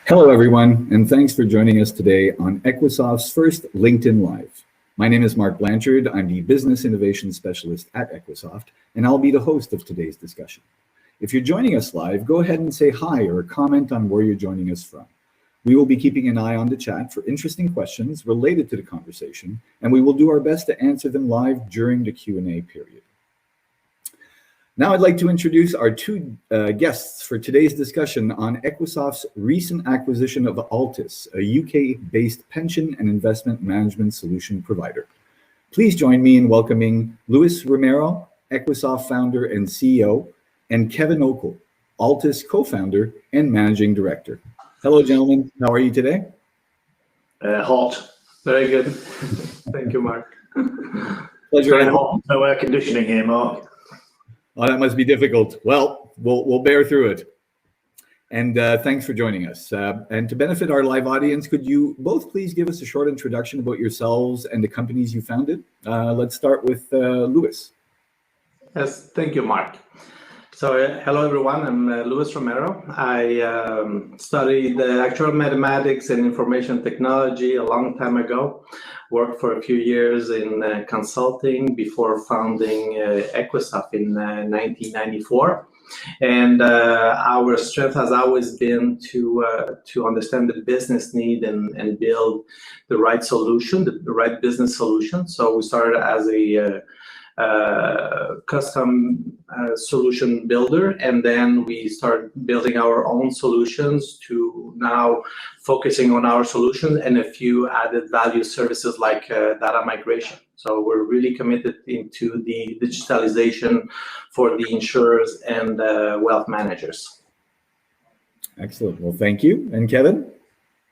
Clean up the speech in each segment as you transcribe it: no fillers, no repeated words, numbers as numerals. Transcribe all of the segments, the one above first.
Hello, everyone, and thanks for joining us today on Equisoft's first LinkedIn Live. My name is Mark Blanchard. I'm the Business Innovation Specialist at Equisoft, and I'll be the host of today's discussion. If you're joining us live, go ahead and say hi or comment on where you're joining us from. We will be keeping an eye on the chat for interesting questions related to the conversation, and we will do our best to answer them live during the Q&A period. Now I'd like to introduce our two guests for today's discussion on Equisoft's recent acquisition of Altus, a UK-based pension and investment management solution provider. Please join me in welcoming Luis Romero, Equisoft founder and CEO, and Kevin Ocal, Altus co-founder and managing director. Hello, gentlemen. How are you today? Hot. Very good. Thank you, Mark. Pleasure. Very hot. No air conditioning here, Mark. Oh, that must be difficult. Well, we'll bear through it. And thanks for joining us. And to benefit our live audience, could you both please give us a short introduction about yourselves and the companies you founded? Let's start with Luis. Yes, thank you, Mark. So hello, everyone. I'm Luis Romero. I studied actuarial mathematics and information technology a long time ago. Worked for a few years in consulting before founding Equisoft in 1994. And our strength has always been to understand the business need and build the right solution, the right business solution. So we started as a custom solution builder, and then we started building our own solutions to now focusing on our solution and a few added value services like data migration. So we're really committed into the digitalization for the insurers and wealth managers. Excellent. Well, thank you. And Kevin?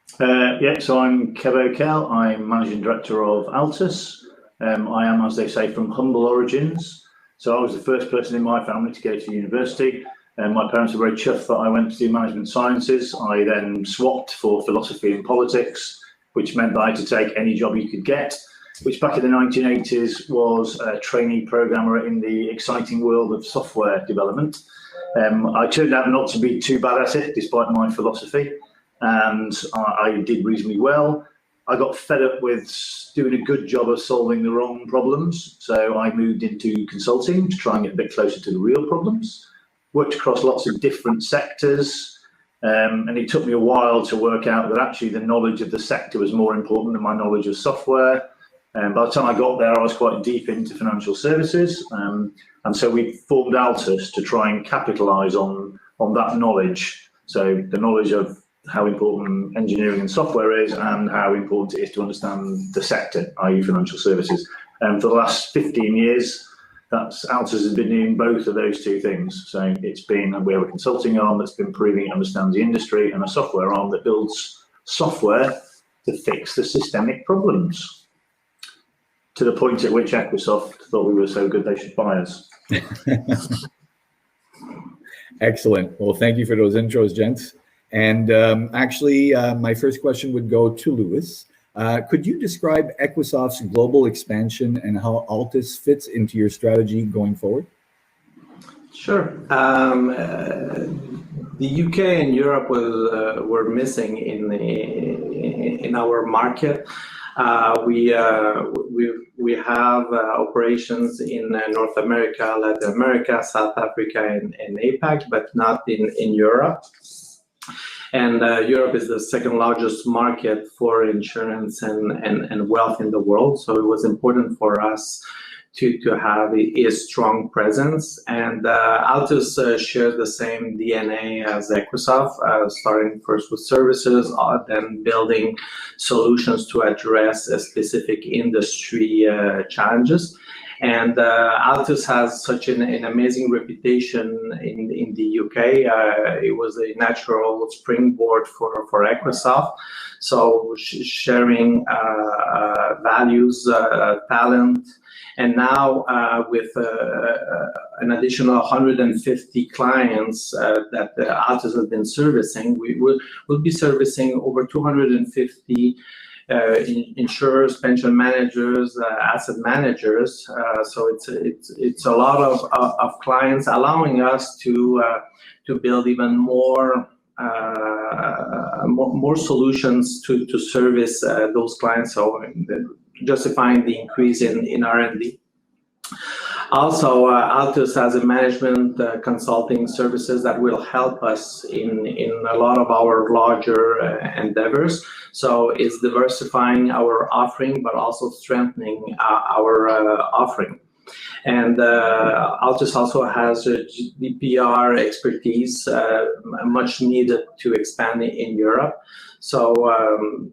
So I'm Kevin Ocal. I'm managing director of Altus. I am, as they say, from humble origins. So I was the first person in my family to go to university. My parents were very chuffed that I went to do management sciences. I then swapped for philosophy and politics, which meant that I had to take any job you could get, which back in the 1980s was a trainee programmer in the exciting world of software development. I turned out not to be too bad at it, despite my philosophy, and I did reasonably well. I got fed up with doing a good job of solving the wrong problems, so I moved into consulting to try and get a bit closer to the real problems. Worked across lots of different sectors, and it took me a while to work out that actually the knowledge of the sector was more important than my knowledge of software. And by the time I got there, I was quite deep into financial services, and so we formed Altus to try and capitalise on that knowledge. So the knowledge of how important engineering and software is and how important it is to understand the sector, i.e. financial services. And for the last 15 years, Altus has been doing both of those two things. So we have a consulting arm that's been proving it understands the industry, and a software arm that builds software to fix the systemic problems, to the point at which Equisoft thought we were so good they should buy us. Excellent. Well, thank you for those intros, gents. And my first question would go to Luis. Could you describe Equisoft's global expansion and how Altus fits into your strategy going forward? Sure. The UK and Europe were missing in our market. We have operations in North America, Latin America, South Africa, and APAC, but not in Europe. And Europe is the second largest market for insurance and wealth in the world. So it was important for us to have a strong presence. And Altus shares the same DNA as Equisoft, starting first with services, then building solutions to address specific industry challenges. And Altus has such an amazing reputation in the UK. It was a natural springboard for Equisoft. So sharing values, talent, and now with an additional 150 clients that Altus has been servicing, we'll be servicing over 250 insurers, pension managers, asset managers. So it's a lot of clients, allowing us to build even more more solutions to service those clients, so justifying the increase in R&D. Also, Altus has a management consulting services that will help us in a lot of our larger endeavors. So it's diversifying our offering, but also strengthening our offering. And Altus also has a GDPR expertise, much needed to expand in Europe. So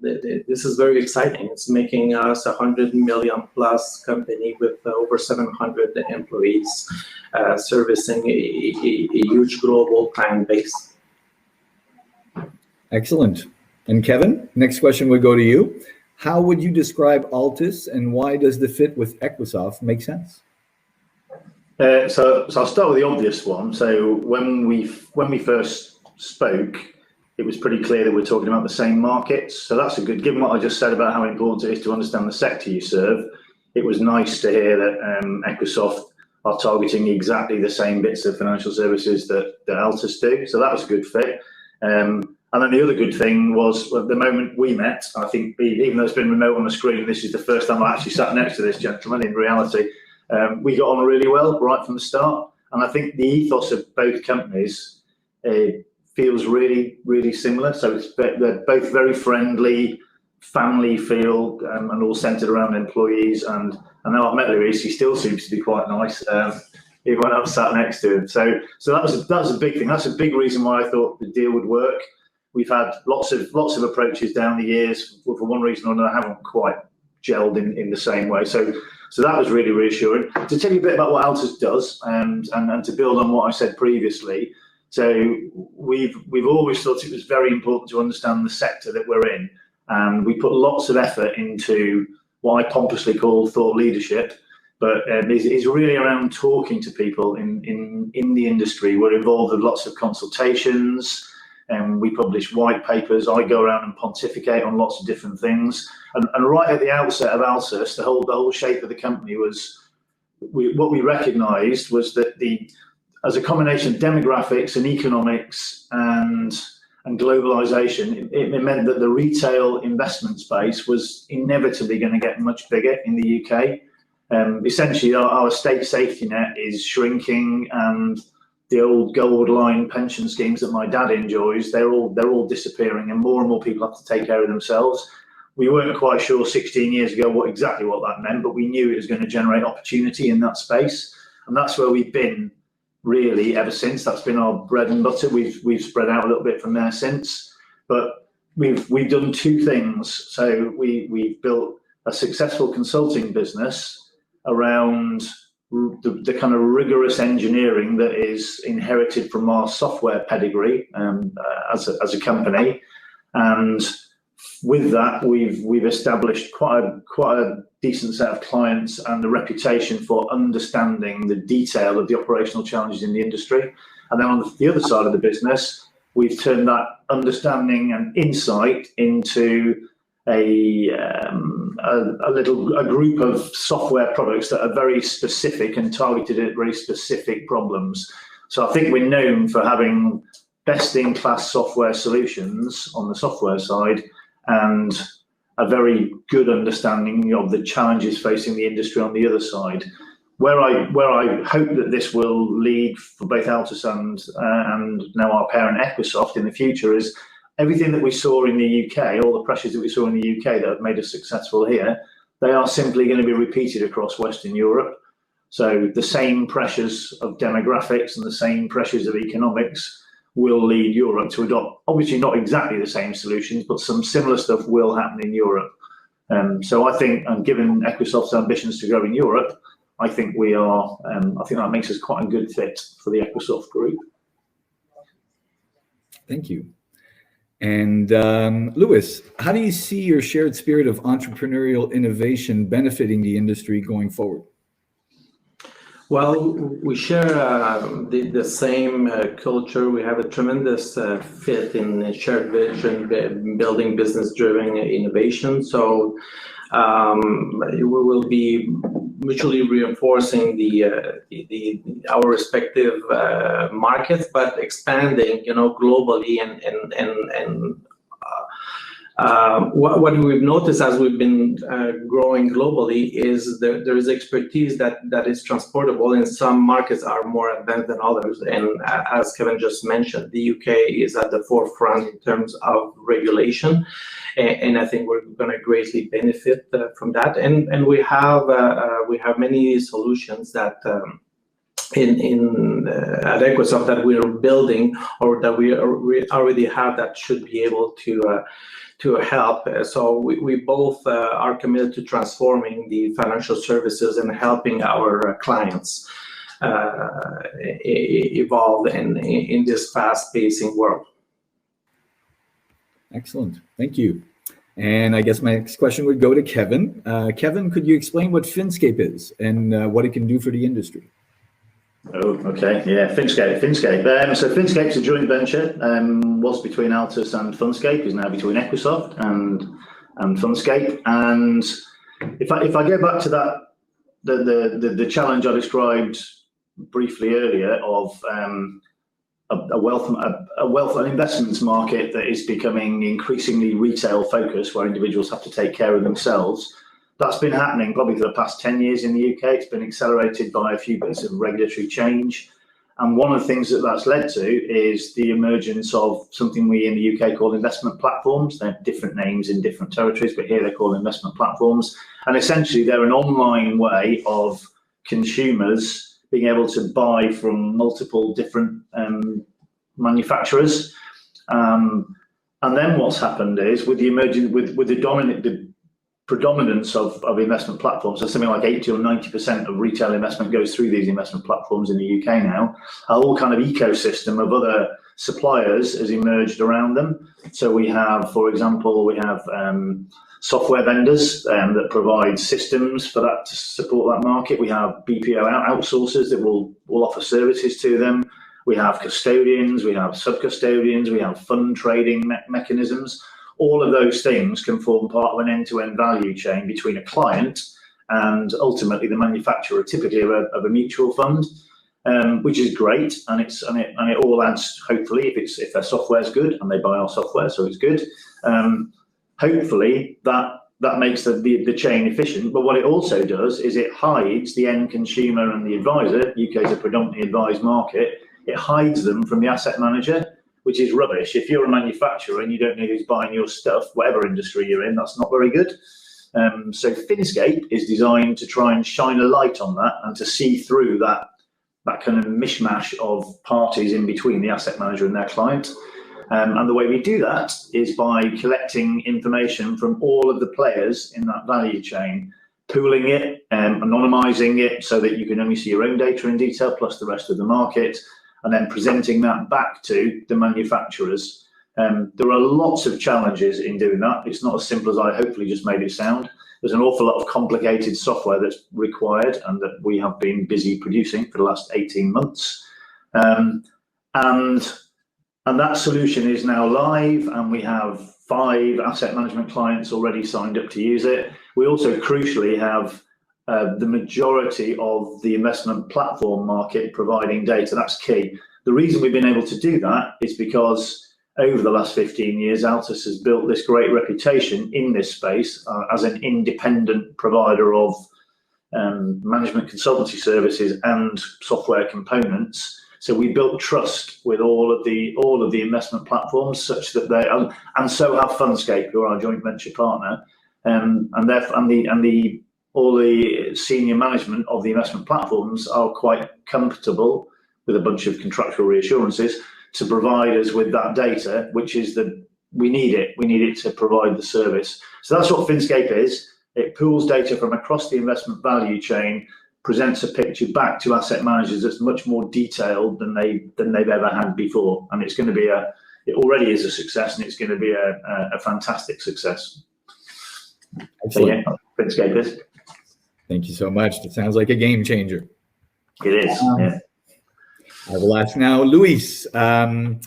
this is very exciting. It's making us a 100 million plus company with over 700 employees, servicing a huge global client base. Excellent. And Kevin, next question would go to you. How would you describe Altus, and why does the fit with Equisoft make sense? So I'll start with the obvious one. So when we first spoke, it was pretty clear that we're talking about the same markets. So that's a good, given what I just said about how important it is to understand the sector you serve, it was nice to hear that Equisoft are targeting exactly the same bits of financial services that Altus do. So that was a good fit. And then the other good thing was, the moment we met, I think even though it's been remote on the screen, this is the first time I actually sat next to this gentleman in reality. We got on really well right from the start. And I think the ethos of both companies feels really, really similar. So they're both very friendly, family feel, and all centered around employees. And I know I've met Luis, he still seems to be quite nice. Everyone else sat next to him. So that was a big thing. That's a big reason why I thought the deal would work. We've had lots of approaches down the years. For one reason or another, haven't quite gelled in the same way. So that was really reassuring. To tell you a bit about what Altus does, and to build on what I said previously. So we've always thought it was very important to understand the sector that we're in, and we put lots of effort into what I pompously call thought leadership, but is really around talking to people in the industry. We're involved with lots of consultations, and we publish white papers. I go around and pontificate on lots of different things. And right at the outset of Altus, the whole shape of the company was, what we recognised was that as a combination of demographics and economics and globalization, it meant that the retail investment space was inevitably going to get much bigger in the UK. Essentially, our state safety net is shrinking, and the old gold line pension schemes that my dad enjoys, they're all disappearing, and more people have to take care of themselves. We weren't quite sure 16 years ago exactly what that meant, but we knew it was going to generate opportunity in that space, and that's where we've been really ever since. That's been our bread and butter. We've spread out a little bit from there since, but we've done two things. So we've built a successful consulting business around the kind of rigorous engineering that is inherited from our software pedigree as a company, and with that we've established quite a decent set of clients and a reputation for understanding the detail of the operational challenges in the industry. And then on the other side of the business, we've turned that understanding and insight into a group of software products that are very specific and targeted at very specific problems. So I think we're known for having best-in-class software solutions on the software side, and a very good understanding of the challenges facing the industry on the other side. Where I hope that this will lead for both Altus and now our parent Equisoft in the future is everything that we saw in the UK, all the pressures that we saw in the UK that have made us successful here, they are simply going to be repeated across Western Europe. So the same pressures of demographics and the same pressures of economics will lead Europe to adopt, obviously not exactly the same solutions, but some similar stuff will happen in Europe. So I think, and given Equisoft's ambitions to grow in Europe, I think we are, I think that makes us quite a good fit for the Equisoft group. Thank you. And Luis, how do you see your shared spirit of entrepreneurial innovation benefiting the industry going forward? Well, we share the same culture. We have a tremendous fit in shared vision, building business-driven innovation. So we will be mutually reinforcing our respective markets, but expanding, globally and what we've noticed as we've been growing globally is there is expertise that is transportable, and some markets are more advanced than others. And as Kevin just mentioned, the UK is at the forefront in terms of regulation, and I think we're going to greatly benefit from that. And we have many solutions that at Equisoft that we're building or that we already have that should be able to help. So we both are committed to transforming the financial services and helping our clients evolve in this fast-pacing world. Excellent, thank you. And I guess my next question would go to Kevin. Kevin, could you explain what Finscape is and what it can do for the industry? Oh, okay. Yeah, Finscape. So Finscape's a joint venture, was between Altus and Finscape, is now between Equisoft and Finscape. And if I go back to that, the challenge I described briefly earlier of an investments market that is becoming increasingly retail focused, where individuals have to take care of themselves. That's been happening probably for the past 10 years in the UK. It's been accelerated by a few bits of regulatory change. And one of the things that's led to is the emergence of something we in the UK call investment platforms. They have different names in different territories, but here they're called investment platforms. And essentially they're an online way of consumers being able to buy from multiple different manufacturers. And then what's happened is with the emerging, with the predominance of investment platforms, so something like 80 or 90% of retail investment goes through these investment platforms in the UK now. A whole kind of ecosystem of other suppliers has emerged around them. So we have, for example, software vendors that provide systems for that to support that market. We have BPO outsourcers that will offer services to them. We have custodians, we have sub-custodians, we have fund trading mechanisms. All of those things can form part of an end-to-end value chain between a client and ultimately the manufacturer, typically of a mutual fund, which is great, and it all adds, hopefully, if their software is good and they buy our software, so it's good. Hopefully that makes the chain efficient. But what it also does is it hides the end consumer and the advisor. UK is a predominantly advised market. It hides them from the asset manager, which is rubbish. If you're a manufacturer and you don't know who's buying your stuff, whatever industry you're in, that's not very good. So Finscape is designed to try and shine a light on that and to see through that kind of mishmash of parties in between the asset manager and their client. And the way we do that is by collecting information from all of the players in that value chain, pooling it, anonymizing it so that you can only see your own data in detail plus the rest of the market, and then presenting that back to the manufacturers. There are lots of challenges in doing that. It's not as simple as I hopefully just made it sound. There's an awful lot of complicated software that's required and that we have been busy producing for the last 18 months. And that solution is now live, and we have 5 asset management clients already signed up to use it. We also crucially have the majority of the investment platform market providing data. That's key. The reason we've been able to do that is because over the last 15 years, Altus has built this great reputation in this space as an independent provider of management consultancy services and software components. So we built trust with all of the investment platforms, such that they and so have Finscape, who are our joint venture partner, all the senior management of the investment platforms are quite comfortable with a bunch of contractual reassurances to provide us with that data, which is we need it to provide the service. So that's what Finscape is. It pools data from across the investment value chain, presents a picture back to asset managers that's much more detailed than they've ever had before, and it's going to be it already is a success, and it's going to be a fantastic success. Excellent. So, yeah, Finscape is. Thank you so much. It sounds like a game changer. It is. Yeah. I will ask now, Luis, how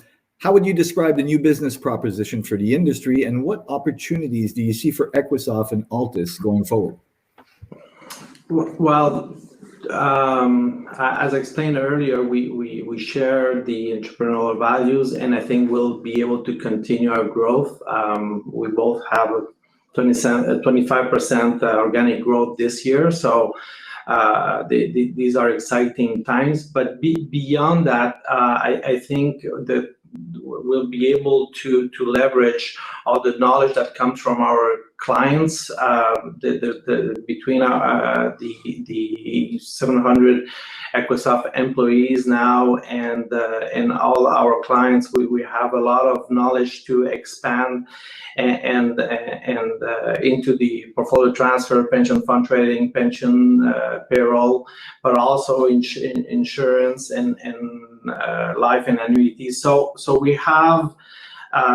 would you describe the new business proposition for the industry, and what opportunities do you see for Equisoft and Altus going forward? Well, as I explained earlier, we share the entrepreneurial values, and I think we'll be able to continue our growth. We both have a 25% organic growth this year, so these are exciting times. But beyond that, I think that we'll be able to leverage all the knowledge that comes from our clients, between the 700 Equisoft employees now and all our clients. We have a lot of knowledge to expand and into the portfolio transfer, pension fund trading, pension payroll, but also insurance and life and annuities. So we have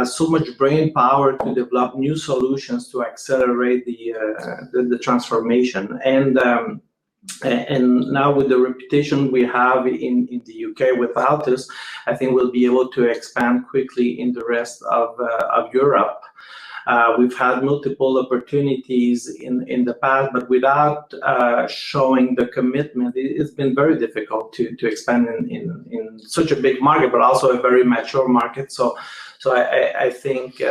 so much brain power to develop new solutions to accelerate the transformation. And now with the reputation we have in the UK with Altus, I think we'll be able to expand quickly in the rest of Europe. We've had multiple opportunities in the past, but without showing the commitment, it's been very difficult to expand in such a big market, but also a very mature market. So I think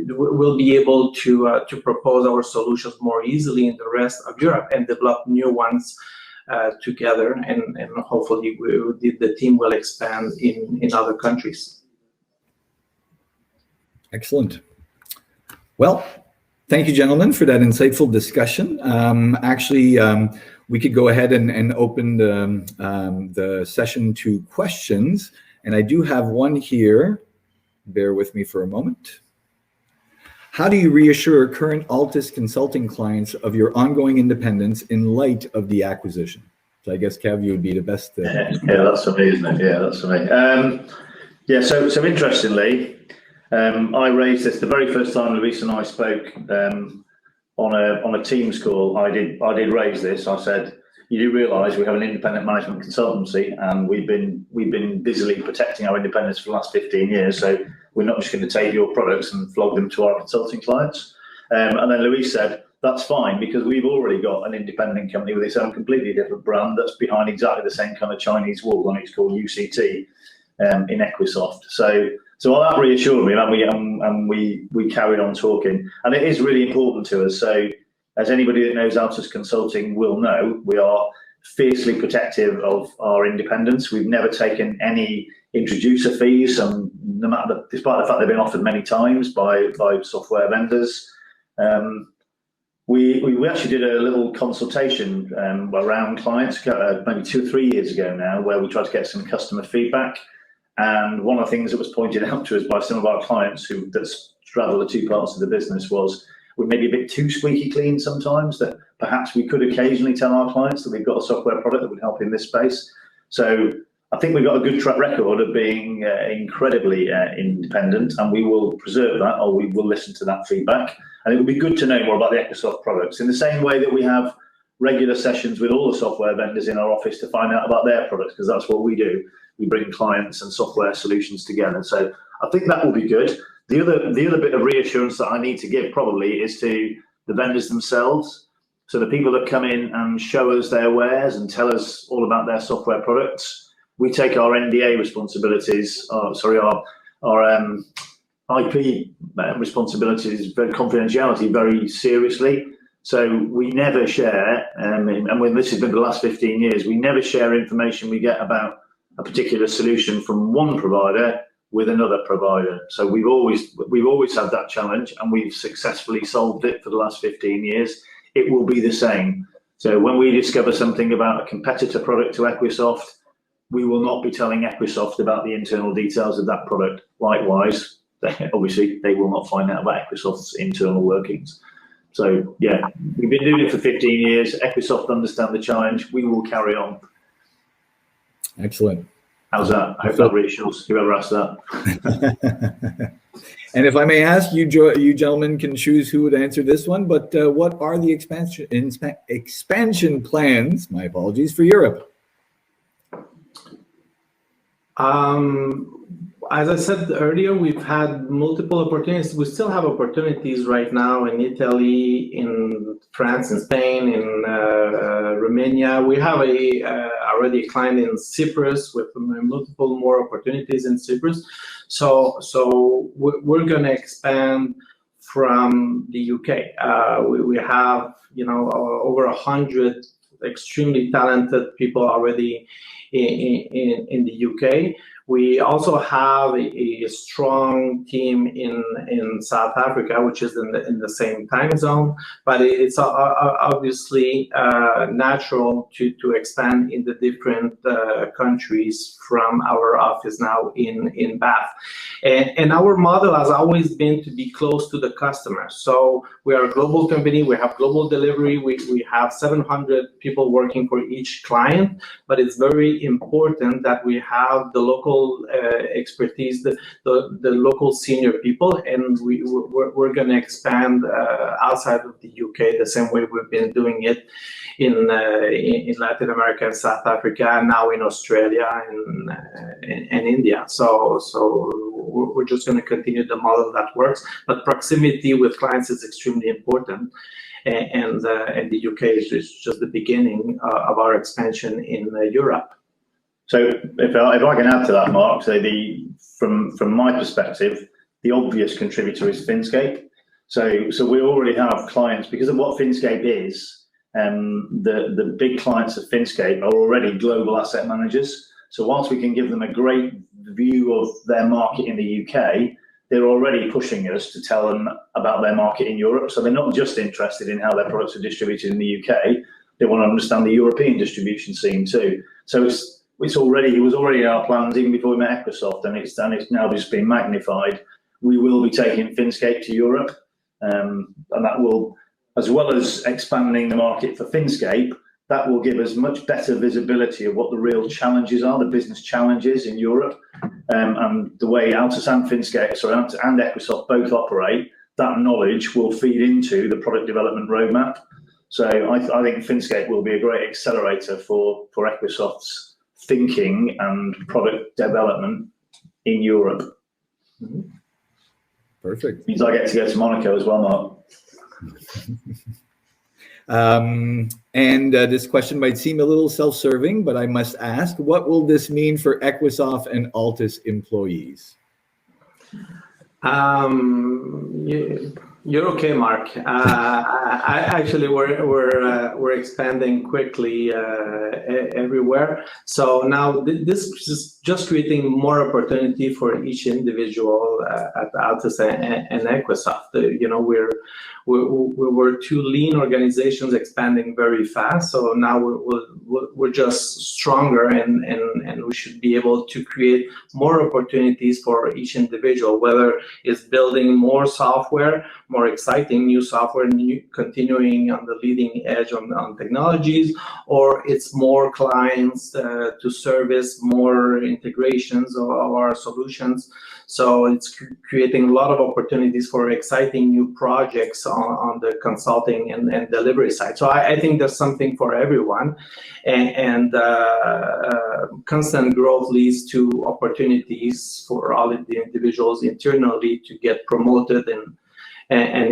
we'll be able to propose our solutions more easily in the rest of Europe and develop new ones together, and hopefully the team will expand in other countries. Excellent. Well, thank you, gentlemen, for that insightful discussion. We could go ahead and open the session to questions. And I do have one here. Bear with me for a moment. How do you reassure current Altus consulting clients of your ongoing independence in light of the acquisition? So I guess, Kev, you would be the best. Yeah, that's for me, isn't it? Yeah, that's for me. So interestingly, I raised this the very first time Luis and I spoke on a Teams call. I did raise this. I said, you do realise we have an independent management consultancy, and we've been busily protecting our independence for the last 15 years. So we're not just going to take your products and flog them to our consulting clients. And then Luis said, that's fine, because we've already got an independent company with its own completely different brand that's behind exactly the same kind of Chinese wall, and it's called UCT in Equisoft. So all that reassured me, and we carried on talking. And it is really important to us. So as anybody that knows Altus Consulting will know, we are fiercely protective of our independence. We've never taken any introducer fees, and despite the fact they've been offered many times by software vendors. We actually did a little consultation around clients maybe 2 or 3 years ago now, where we tried to get some customer feedback. And one of the things that was pointed out to us by some of our clients that straddle the two parts of the business was we're maybe a bit too squeaky clean sometimes, that perhaps we could occasionally tell our clients that we've got a software product that would help in this space. So I think we've got a good track record of being incredibly independent, and we will preserve that, or we will listen to that feedback. And it would be good to know more about the Equisoft products, in the same way that we have regular sessions with all the software vendors in our office to find out about their products, because that's what we do. We bring clients and software solutions together. So I think that will be good. The other bit of reassurance that I need to give probably is to the vendors themselves. So the people that come in and show us their wares and tell us all about their software products, we take our NDA responsibilities, our IP responsibilities, confidentiality very seriously. So we never share, and when this has been the last 15 years, we never share information we get about a particular solution from one provider with another provider. So we've always had that challenge, and we've successfully solved it for the last 15 years. It will be the same. So when we discover something about a competitor product to Equisoft, we will not be telling Equisoft about the internal details of that product. Likewise, obviously, they will not find out about Equisoft's internal workings. So yeah, we've been doing it for 15 years. Equisoft understand the challenge. We will carry on. Excellent. How's that? I hope that reassures whoever asked that. And if I may ask, you gentlemen can choose who would answer this one, but what are the expansion plans, my apologies, for Europe? As I said earlier, we've had multiple opportunities. We still have opportunities right now in Italy, in France, in Spain, in Romania. We have already a client in Cyprus with multiple more opportunities in Cyprus. So we're going to expand from the UK. We have, over 100 extremely talented people already in the UK. We also have a strong team in South Africa, which is in the same time zone, but it's obviously natural to expand in the different countries from our office now in Bath. And our model has always been to be close to the customer. So we are a global company, we have global delivery, we have 700 people working for each client, but it's very important that we have the local expertise, the local senior people, and we're going to expand outside of the UK the same way we've been doing it in Latin America and South Africa, and now in Australia and India. So we're just going to continue the model that works, but proximity with clients is extremely important. And the UK is just the beginning of our expansion in Europe. So if I can add to that, Mark, so from my perspective, the obvious contributor is Finscape. So we already have clients because of what Finscape is. The big clients of Finscape are already global asset managers. So whilst we can give them a great view of their market in the UK, they're already pushing us to tell them about their market in Europe. So they're not just interested in how their products are distributed in the UK. They want to understand the European distribution scene too. So it was already in our plans even before we met Equisoft, and it's now just been magnified. We will be taking Finscape to Europe, and that will, as well as expanding the market for Finscape, that will give us much better visibility of what the real challenges are, the business challenges in Europe, and the way Altus and Finscape, and Equisoft both operate. That knowledge will feed into the product development roadmap. So I think Finscape will be a great accelerator for Equisoft's thinking and product development in Europe. Perfect. Means I get to go to Monaco as well, Mark. And this question might seem a little self-serving, but I must ask, what will this mean for Equisoft and Altus employees? You're okay, Mark. Actually, we're expanding quickly everywhere. So now this is just creating more opportunity for each individual at Altus and Equisoft. We're two lean organizations expanding very fast. So now we're just stronger, and we should be able to create more opportunities for each individual, whether it's building more software, more exciting new software, continuing on the leading edge on technologies, or it's more clients to service, more integrations of our solutions. So it's creating a lot of opportunities for exciting new projects on the consulting and delivery side. So I think there's something for everyone, and constant growth leads to opportunities for all of the individuals internally to get promoted and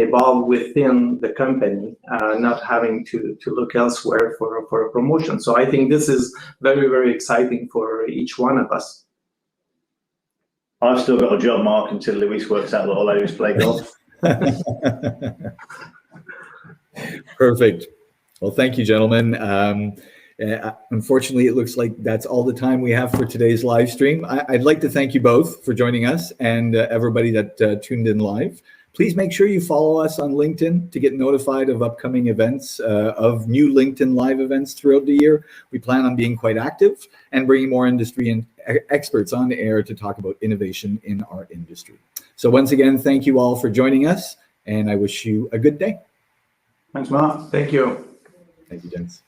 evolve within the company, not having to look elsewhere for a promotion. So I think this is very, very exciting for each one of us. I've still got a job, Mark, until Luis works out that all I do is play golf. Perfect. Well, thank you, gentlemen. Unfortunately, it looks like that's all the time we have for today's live stream. I'd like to thank you both for joining us, and everybody that tuned in live. Please make sure you follow us on LinkedIn to get notified of upcoming events, of new LinkedIn live events throughout the year. We plan on being quite active and bringing more industry and experts on the air to talk about innovation in our industry. So once again, thank you all for joining us, and I wish you a good day. Thanks, Mark. Thank you. Thank you, gents.